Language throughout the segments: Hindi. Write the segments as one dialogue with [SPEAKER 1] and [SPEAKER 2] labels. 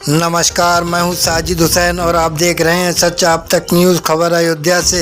[SPEAKER 1] नमस्कार, मैं हूं साजिद हुसैन और आप देख रहे हैं सच आप तक न्यूज़। खबर अयोध्या से।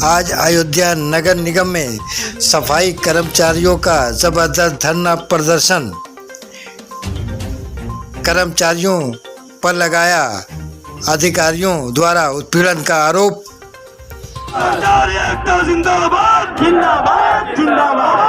[SPEAKER 1] आज अयोध्या नगर निगम में सफाई कर्मचारियों का जबरदस्त धरना प्रदर्शन। कर्मचारियों पर लगाया अधिकारियों द्वारा उत्पीड़न का आरोप।
[SPEAKER 2] जिंदाबाद जिंदाबाद जिंदाबाद।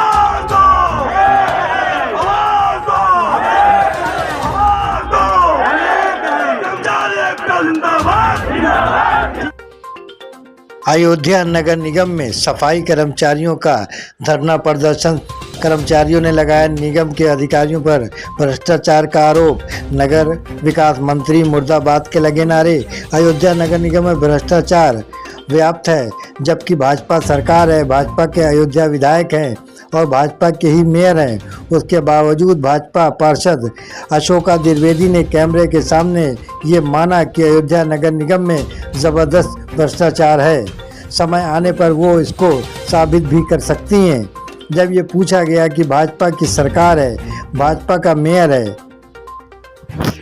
[SPEAKER 1] अयोध्या नगर निगम में सफाई कर्मचारियों का धरना प्रदर्शन। कर्मचारियों ने लगाया निगम के अधिकारियों पर भ्रष्टाचार का आरोप। नगर विकास मंत्री मुर्दाबाद के लगे नारे। अयोध्या नगर निगम में भ्रष्टाचार व्याप्त है, जबकि भाजपा सरकार है, भाजपा के अयोध्या विधायक हैं और भाजपा के ही मेयर हैं। उसके बावजूद भाजपा पार्षद अशोका द्विवेदी ने कैमरे के सामने ये माना कि अयोध्या नगर निगम में ज़बरदस्त भ्रष्टाचार है। समय आने पर वो इसको साबित भी कर सकती हैं। जब ये पूछा गया कि भाजपा की सरकार है, भाजपा का मेयर है,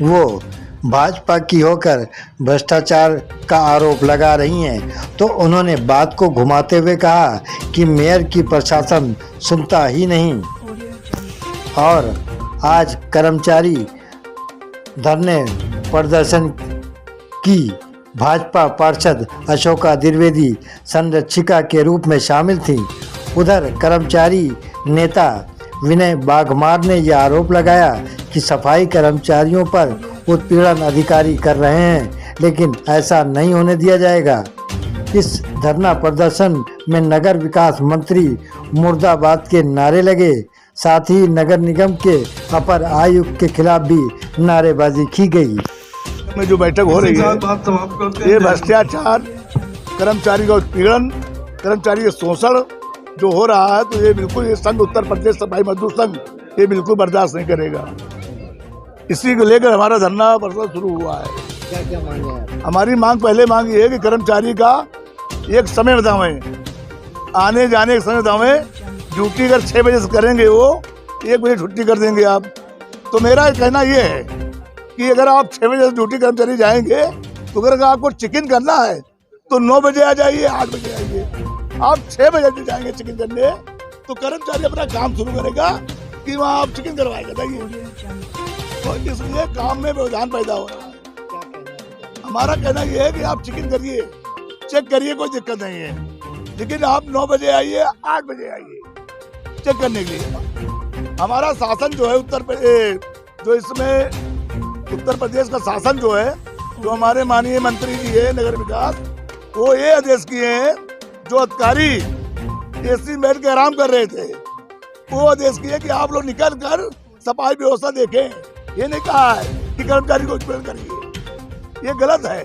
[SPEAKER 1] वो भाजपा की होकर भ्रष्टाचार का आरोप लगा रही हैं, तो उन्होंने बात को घुमाते हुए कहा कि मेयर की प्रशासन सुनता ही नहीं। और आज कर्मचारी धरने प्रदर्शन की भाजपा पार्षद अशोका द्विवेदी संरक्षिका के रूप में शामिल थी। उधर कर्मचारी नेता विनय बाघमार ने यह आरोप लगाया कि सफाई कर्मचारियों पर उत्पीड़न अधिकारी कर रहे हैं, लेकिन ऐसा नहीं होने दिया जाएगा। इस धरना प्रदर्शन में नगर विकास मंत्री मुर्दाबाद के नारे लगे। साथ ही नगर निगम के अपर आयुक्त के खिलाफ भी नारेबाजी की गई।
[SPEAKER 3] में जो बैठक हो रही है, ये भ्रष्टाचार, कर्मचारी का उत्पीड़न, कर्मचारी का शोषण जो हो रहा है, तो ये बिल्कुल ये संघ उत्तर प्रदेश सफाई मजदूर संघ ये बिल्कुल बर्दाश्त नहीं करेगा। इसी को लेकर हमारा धरना प्रदर्शन शुरू हुआ है।
[SPEAKER 1] क्या मांग है?
[SPEAKER 3] हमारी पहले मांग ये है कि कर्मचारी का एक समय बतावें, आने जाने का समय बतावें। ड्यूटी अगर 6 बजे से करेंगे, वो 1 बजे छुट्टी कर देंगे आप। तो मेरा कहना ये है कि अगर आप 6 बजे से ड्यूटी कर्मचारी जाएंगे, तो अगर आपको चिकन करना है तो 9 बजे आ जाइए, 8 बजे आइए। आप 6 बजे जाएंगे चिकन करने, तो कर्मचारी अपना काम शुरू करेगा कि वहाँ आप चिकन करवाएगा। जाइए, तो इसलिए काम में व्यवधान पैदा हो रहा है। हमारा कहना यह है कि आप चिकन करिए, चेक करिए, कोई दिक्कत नहीं है, लेकिन आप 9 बजे आइए, 8 बजे आइए चेक करने के लिए। हमारा शासन जो है उत्तर प्रदेश, जो इसमें उत्तर प्रदेश का शासन जो है, जो हमारे माननीय मंत्री जी है नगर विकास, वो ये आदेश किए हैं, जो अधिकारी एसी में बैठ के आराम कर रहे थे, वो आदेश किए कि आप लोग निकल कर सफाई व्यवस्था देखें। ये नहीं कहा है कि कर्मचारी को उत्पीड़न करिए, ये गलत है।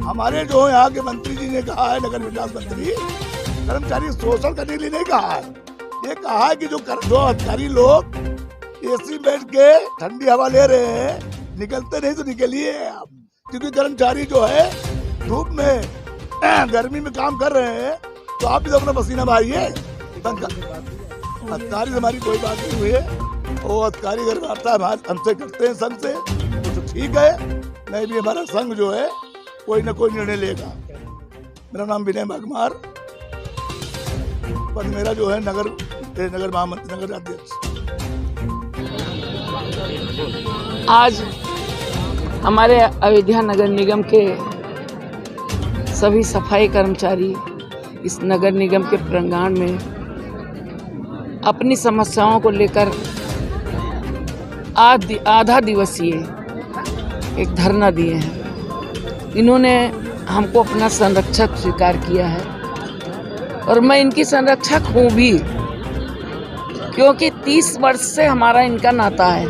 [SPEAKER 3] हमारे जो यहाँ के मंत्री जी ने कहा है, नगर विकास मंत्री, कर्मचारी शोषण करने के लिए नहीं कहा है। ये कहा है कि जो अधिकारी लोग एसी बैठ के ठंडी हवा ले रहे हैं, निकलते नहीं तो निकलिए आप, क्योंकि कर्मचारी जो है धूप में गर्मी में काम कर रहे हैं, तो आप भी तो अपना पसीना बहाइए। अधिकारी से हमारी कोई बात नहीं हुई है। वो अधिकारी अगर वार्ता हमसे करते हैं संघ से, तो ठीक है, नहीं भी हमारा संघ जो है कोई न कोई निर्णय लेगा। मेरा नाम विनय बाघमार, पद मेरा जो है नगर महामंत्री, नगर अध्यक्ष।
[SPEAKER 4] आज हमारे अयोध्या नगर निगम के सभी सफाई कर्मचारी इस नगर निगम के प्रांगण में अपनी समस्याओं को लेकर आधा दिवसीय एक धरना दिए हैं। इन्होंने हमको अपना संरक्षक स्वीकार किया है और मैं इनकी संरक्षक हूँ भी, क्योंकि 30 वर्ष से हमारा इनका नाता है।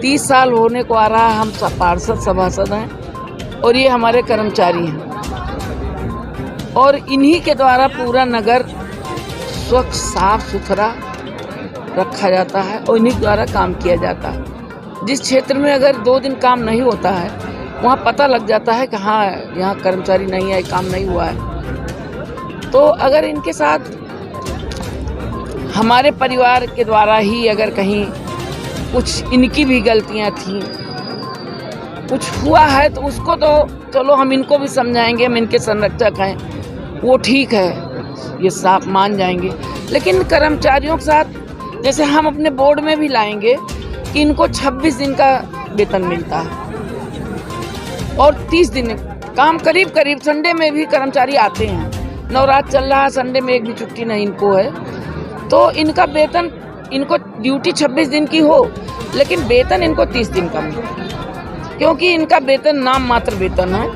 [SPEAKER 4] 30 साल होने को आ रहा है। हम पार्षद सभासद हैं और ये हमारे कर्मचारी हैं, और इन्हीं के द्वारा पूरा नगर स्वच्छ साफ सुथरा रखा जाता है और इन्हीं द्वारा काम किया जाता है। जिस क्षेत्र में अगर 2 दिन काम नहीं होता है, वहाँ पता लग जाता है कि हाँ, यहाँ कर्मचारी नहीं है, काम नहीं हुआ है। तो अगर इनके साथ हमारे परिवार के द्वारा ही अगर कहीं कुछ इनकी भी गलतियां थीं कुछ हुआ है तो उसको तो चलो हम इनको भी समझाएंगे, हम इनके संरक्षक हैं, वो ठीक है, ये साफ मान जाएंगे। लेकिन कर्मचारियों के साथ जैसे हम अपने बोर्ड में भी लाएंगे कि इनको 26 दिन का वेतन मिलता है और 30 दिन काम करीब संडे में भी कर्मचारी आते हैं। नवरात्र चल रहा है, संडे में एक भी छुट्टी नहीं इनको है, तो इनका वेतन, इनको ड्यूटी 26 दिन की हो लेकिन वेतन इनको 30 दिन का मिले, क्योंकि इनका वेतन नाम मात्र वेतन है।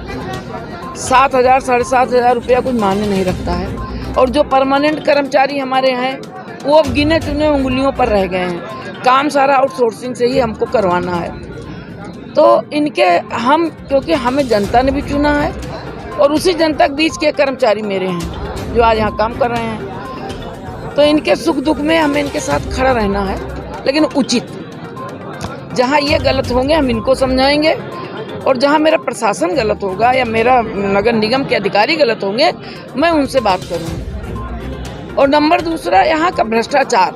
[SPEAKER 4] 7,000 7,500 रुपया कुछ मायने नहीं रखता है। और जो परमानेंट कर्मचारी हमारे हैं वो अब गिने चुने उंगलियों पर रह गए हैं। काम सारा आउटसोर्सिंग से ही हमको करवाना है। तो इनके हम, क्योंकि हमें जनता ने भी चुना है और उसी जनता के बीच के कर्मचारी मेरे हैं जो आज यहाँ काम कर रहे हैं, तो इनके सुख दुख में हमें इनके साथ खड़ा रहना है, लेकिन उचित। जहाँ ये गलत होंगे हम इनको समझाएंगे और जहाँ मेरा प्रशासन गलत होगा या मेरा नगर निगम के अधिकारी गलत होंगे मैं उनसे बात करूँगी। और नंबर दूसरा, यहाँ का भ्रष्टाचार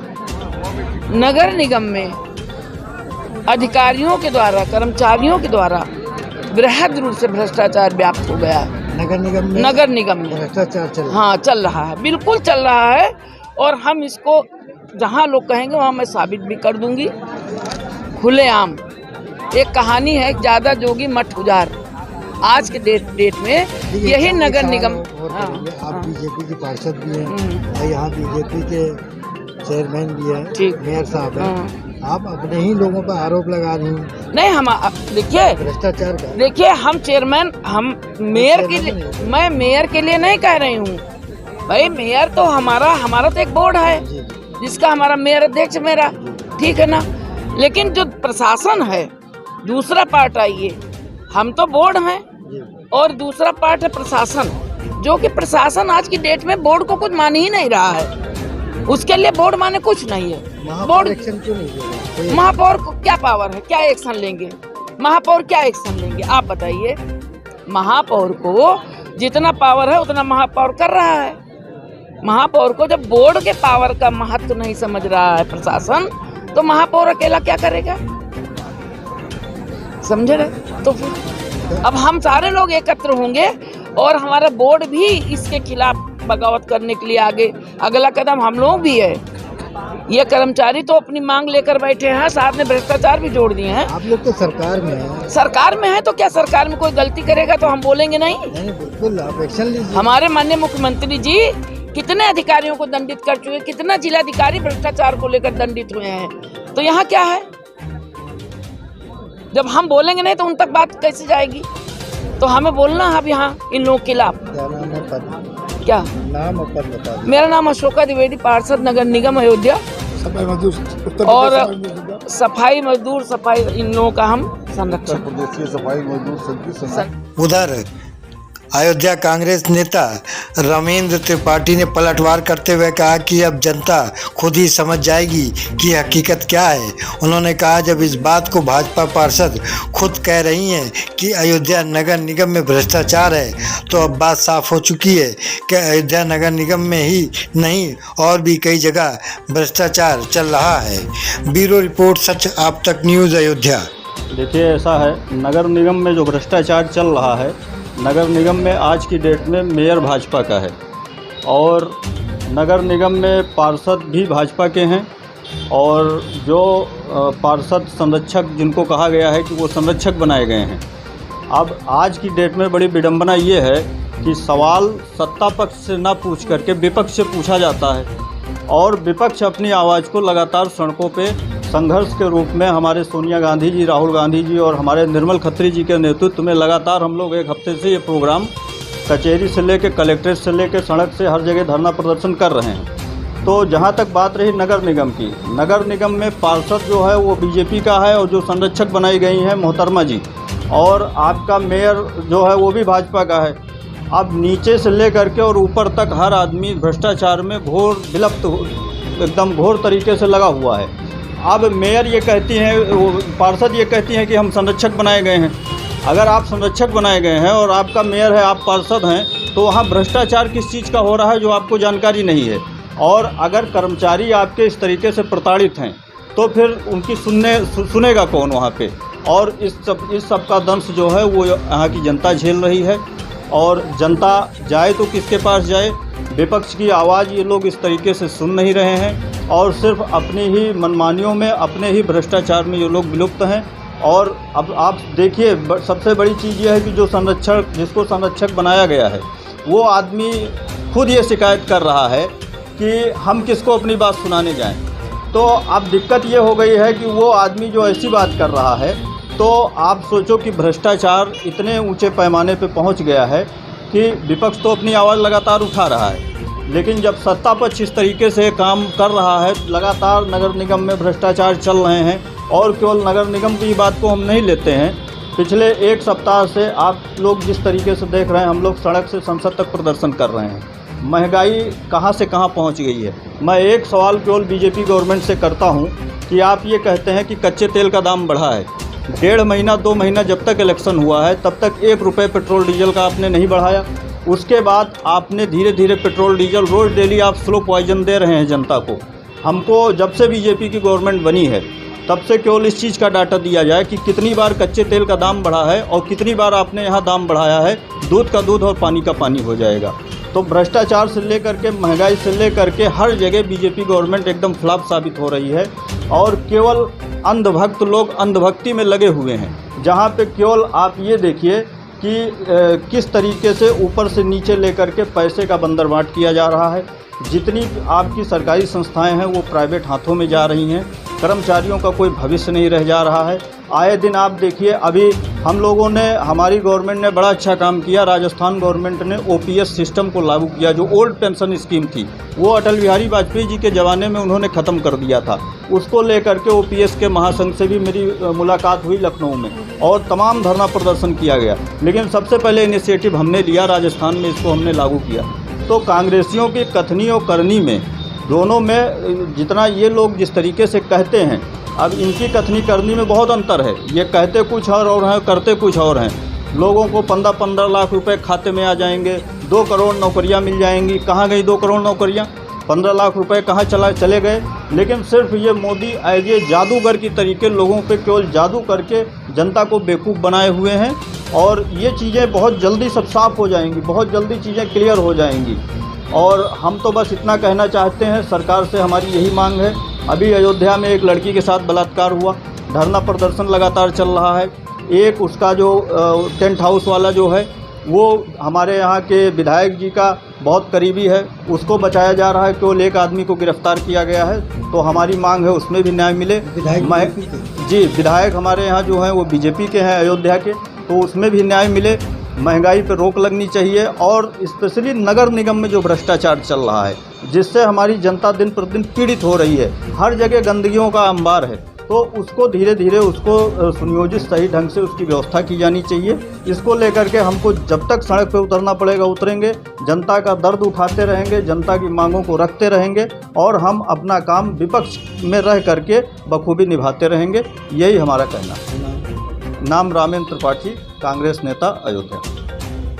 [SPEAKER 4] नगर निगम में अधिकारियों के द्वारा, कर्मचारियों के द्वारा बृहद रूप से भ्रष्टाचार व्याप्त हो गया है। नगर निगम में
[SPEAKER 1] भ्रष्टाचार
[SPEAKER 4] चल रहा है, बिल्कुल चल रहा है। और हम इसको जहाँ लोग कहेंगे वहाँ मैं साबित भी कर दूंगी खुलेआम। एक कहानी है, ज्यादा जोगी मठ उजार। आज के डेट में यही नगर निगम।
[SPEAKER 1] आप बीजेपी की पार्षद भी हैं और यहाँ बीजेपी के चेयरमैन भी हैं, मेयर साहब हैं, आप अपने ही लोगों पर आरोप लगा रही हैं।
[SPEAKER 4] नहीं, हम देखिए
[SPEAKER 1] भ्रष्टाचार का,
[SPEAKER 4] देखिए हम चेयरमैन, हम मेयर के लिए, मैं मेयर के लिए नहीं कह रही हूँ भाई। मेयर तो हमारा तो एक बोर्ड है जिसका हमारा मेयर अध्यक्ष मेरा, ठीक है ना। लेकिन जो प्रशासन है, दूसरा पार्ट आइए, हम तो बोर्ड हैं और दूसरा पार्ट है प्रशासन, जो कि प्रशासन आज की डेट में बोर्ड को कुछ मान ही नहीं रहा है। उसके लिए बोर्ड माने कुछ नहीं है। बोर्ड
[SPEAKER 1] एक्शन क्यों नहीं ले रहा?
[SPEAKER 4] महापौर को क्या पावर है, क्या एक्शन लेंगे महापौर, क्या एक्शन लेंगे आप बताइए। महापौर को जितना पावर है उतना महापौर कर रहा है। महापौर को जब बोर्ड के पावर का महत्व नहीं समझ रहा है प्रशासन, तो महापौर अकेला क्या करेगा, समझे रहे। तो फिर अब हम सारे लोग एकत्र होंगे और हमारा बोर्ड भी इसके खिलाफ बगावत करने के लिए आगे, अगला कदम हम लोग भी है। ये कर्मचारी तो अपनी मांग लेकर बैठे हैं, साथ में भ्रष्टाचार भी जोड़ दिए हैं।
[SPEAKER 1] आप लोग तो सरकार में हैं।
[SPEAKER 4] सरकार में है तो क्या सरकार में कोई गलती करेगा तो हम बोलेंगे नहीं?
[SPEAKER 1] नहीं, बिल्कुल आप एक्शन लीजिए।
[SPEAKER 4] हमारे माननीय मुख्यमंत्री जी कितने अधिकारियों को दंडित कर चुके, कितना जिलाधिकारी भ्रष्टाचार को लेकर दंडित हुए हैं, तो यहाँ क्या है? जब हम बोलेंगे नहीं तो उन तक बात कैसे जाएगी? तो हमें बोलना है अब यहाँ इन लोगों के खिलाफ। क्या
[SPEAKER 1] नाम और पद बता दीजिए।
[SPEAKER 4] मेरा नाम अशोका द्विवेदी, पार्षद नगर निगम अयोध्या। और सफाई मजदूर, सफाई इन लोगों का हम संरक्षक।
[SPEAKER 3] सफाई मजदूर।
[SPEAKER 1] उधर अयोध्या कांग्रेस नेता रमेंद्र त्रिपाठी ने पलटवार करते हुए कहा कि अब जनता खुद ही समझ जाएगी कि हकीकत क्या है। उन्होंने कहा, जब इस बात को भाजपा पार्षद खुद कह रही हैं कि अयोध्या नगर निगम में भ्रष्टाचार है, तो अब बात साफ हो चुकी है कि अयोध्या नगर निगम में ही नहीं और भी कई जगह भ्रष्टाचार चल रहा है। ब्यूरो रिपोर्ट, सच आप तक न्यूज़, अयोध्या।
[SPEAKER 5] देखिए, ऐसा है, नगर निगम में जो भ्रष्टाचार चल रहा है, नगर निगम में आज की डेट में मेयर भाजपा का है और नगर निगम में पार्षद भी भाजपा के हैं और जो पार्षद संरक्षक जिनको कहा गया है कि वो संरक्षक बनाए गए हैं। अब आज की डेट में बड़ी विडंबना ये है कि सवाल सत्ता पक्ष से ना पूछ करके विपक्ष से पूछा जाता है और विपक्ष अपनी आवाज़ को लगातार सड़कों पे संघर्ष के रूप में हमारे सोनिया गांधी जी, राहुल गांधी जी और हमारे निर्मल खत्री जी के नेतृत्व में लगातार हम लोग एक हफ्ते से ये प्रोग्राम कचहरी से लेकर कलेक्ट्रेट से लेकर सड़क से हर जगह धरना प्रदर्शन कर रहे हैं। तो जहाँ तक बात रही नगर निगम की, नगर निगम में पार्षद जो है वो बीजेपी का है और जो संरक्षक बनाई गई हैं मोहतरमा जी, और आपका मेयर जो है वो भी भाजपा का है। अब नीचे से लेकर के और ऊपर तक हर आदमी भ्रष्टाचार में घोर विलुप्त, एकदम घोर तरीके से लगा हुआ है। अब मेयर ये कहती हैं, पार्षद ये कहती हैं कि हम संरक्षक बनाए गए हैं। अगर आप संरक्षक बनाए गए हैं और आपका मेयर है, आप पार्षद हैं, तो वहाँ भ्रष्टाचार किस चीज़ का हो रहा है जो आपको जानकारी नहीं है। और अगर कर्मचारी आपके इस तरीके से प्रताड़ित हैं तो फिर उनकी सुनेगा कौन वहाँ पे? और इस सब का दंश जो है वो यहाँ की जनता झेल रही है। और जनता जाए तो किसके पास जाए? विपक्ष की आवाज़ ये लोग इस तरीके से सुन नहीं रहे हैं और सिर्फ अपनी ही मनमानियों में, अपने ही भ्रष्टाचार में ये लोग विलुप्त हैं। और अब आप देखिए, सबसे बड़ी चीज़ यह है कि जो संरक्षक, जिसको संरक्षक बनाया गया है, वो आदमी खुद ये शिकायत कर रहा है कि हम किसको अपनी बात सुनाने जाएं। तो अब दिक्कत ये हो गई है कि वो आदमी जो ऐसी बात कर रहा है, तो आप सोचो कि भ्रष्टाचार इतने ऊंचे पैमाने पे पहुंच गया है कि विपक्ष तो अपनी आवाज़ लगातार उठा रहा है, लेकिन जब सत्ता पक्ष इस तरीके से काम कर रहा है, लगातार नगर निगम में भ्रष्टाचार चल रहे हैं। और केवल नगर निगम की बात को हम नहीं लेते हैं, पिछले एक सप्ताह से आप लोग जिस तरीके से देख रहे हैं, हम लोग सड़क से संसद तक प्रदर्शन कर रहे हैं। महंगाई कहां से कहां पहुंच गई है। मैं एक सवाल केवल बीजेपी गवर्नमेंट से करता हूं कि आप ये कहते हैं कि कच्चे तेल का दाम बढ़ा है, 1.5 महीना 2 महीना जब तक इलेक्शन हुआ है तब तक 1 रुपये पेट्रोल डीजल का आपने नहीं बढ़ाया। उसके बाद आपने धीरे धीरे पेट्रोल डीजल रोज़ डेली आप स्लो पॉइजन दे रहे हैं जनता को। हमको जब से बीजेपी की गवर्नमेंट बनी है तब से केवल इस चीज़ का डाटा दिया जाए कि कितनी बार कच्चे तेल का दाम बढ़ा है और कितनी बार आपने यहाँ दाम बढ़ाया है। दूध का दूध और पानी का पानी हो जाएगा। तो भ्रष्टाचार से लेकर के, महंगाई से लेकर के हर जगह बीजेपी गवर्नमेंट एकदम फ्लॉप साबित हो रही है। और केवल अंधभक्त लोग अंधभक्ति में लगे हुए हैं, जहाँ पे केवल आप ये देखिए कि किस तरीके से ऊपर से नीचे लेकर के पैसे का बंदरबांट किया जा रहा है। जितनी आपकी सरकारी संस्थाएं हैं वो प्राइवेट हाथों में जा रही हैं। कर्मचारियों का कोई भविष्य नहीं रह जा रहा है। आए दिन आप देखिए, अभी हम लोगों ने, हमारी गवर्नमेंट ने बड़ा अच्छा काम किया। राजस्थान गवर्नमेंट ने ओपीएस सिस्टम को लागू किया, जो ओल्ड पेंशन स्कीम थी वो अटल बिहारी वाजपेयी जी के ज़माने में उन्होंने ख़त्म कर दिया था। उसको लेकर के ओपीएस के महासंघ से भी मेरी मुलाकात हुई लखनऊ में और तमाम धरना प्रदर्शन किया गया। लेकिन सबसे पहले इनिशिएटिव हमने लिया, राजस्थान में इसको हमने लागू किया। तो कांग्रेसियों की कथनी और करनी में, दोनों में जितना ये लोग जिस तरीके से कहते हैं, अब इनकी कथनी करनी में बहुत अंतर है। ये कहते कुछ और हैं, करते कुछ और हैं। लोगों को 15-15 लाख रुपए खाते में आ जाएंगे, 2 करोड़ नौकरियां मिल जाएंगी। कहाँ गई 2 करोड़ नौकरियां? 15 लाख रुपए कहाँ चले गए? लेकिन सिर्फ ये मोदी एज ए जादूगर की तरीके लोगों पे केवल जादू करके जनता को बेवकूफ़ बनाए हुए हैं। और ये चीज़ें बहुत जल्दी सब साफ़ हो जाएंगी, बहुत जल्दी चीज़ें क्लियर हो जाएंगी। और हम तो बस इतना कहना चाहते हैं, सरकार से हमारी यही मांग है। अभी अयोध्या में एक लड़की के साथ बलात्कार हुआ, धरना प्रदर्शन लगातार चल रहा है। एक उसका जो टेंट हाउस वाला जो है वो हमारे यहाँ के विधायक जी का बहुत करीबी है, उसको बचाया जा रहा है। केवल एक आदमी को गिरफ्तार किया गया है। तो हमारी मांग है उसमें भी न्याय मिले। विधायक हमारे यहाँ जो हैं वो बीजेपी के हैं अयोध्या के, तो उसमें भी न्याय मिले। महंगाई पर रोक लगनी चाहिए। और स्पेशली नगर निगम में जो भ्रष्टाचार चल रहा है, जिससे हमारी जनता दिन प्रतिदिन पीड़ित हो रही है, हर जगह गंदगियों का अंबार है, तो उसको धीरे धीरे उसको सुनियोजित सही ढंग से उसकी व्यवस्था की जानी चाहिए। इसको लेकर के हमको जब तक सड़क पे उतरना पड़ेगा उतरेंगे, जनता का दर्द उठाते रहेंगे, जनता की मांगों को रखते रहेंगे और हम अपना काम विपक्ष में रह करके बखूबी निभाते रहेंगे। यही हमारा कहना है। नाम रामेंद्र त्रिपाठी, कांग्रेस नेता, अयोध्या।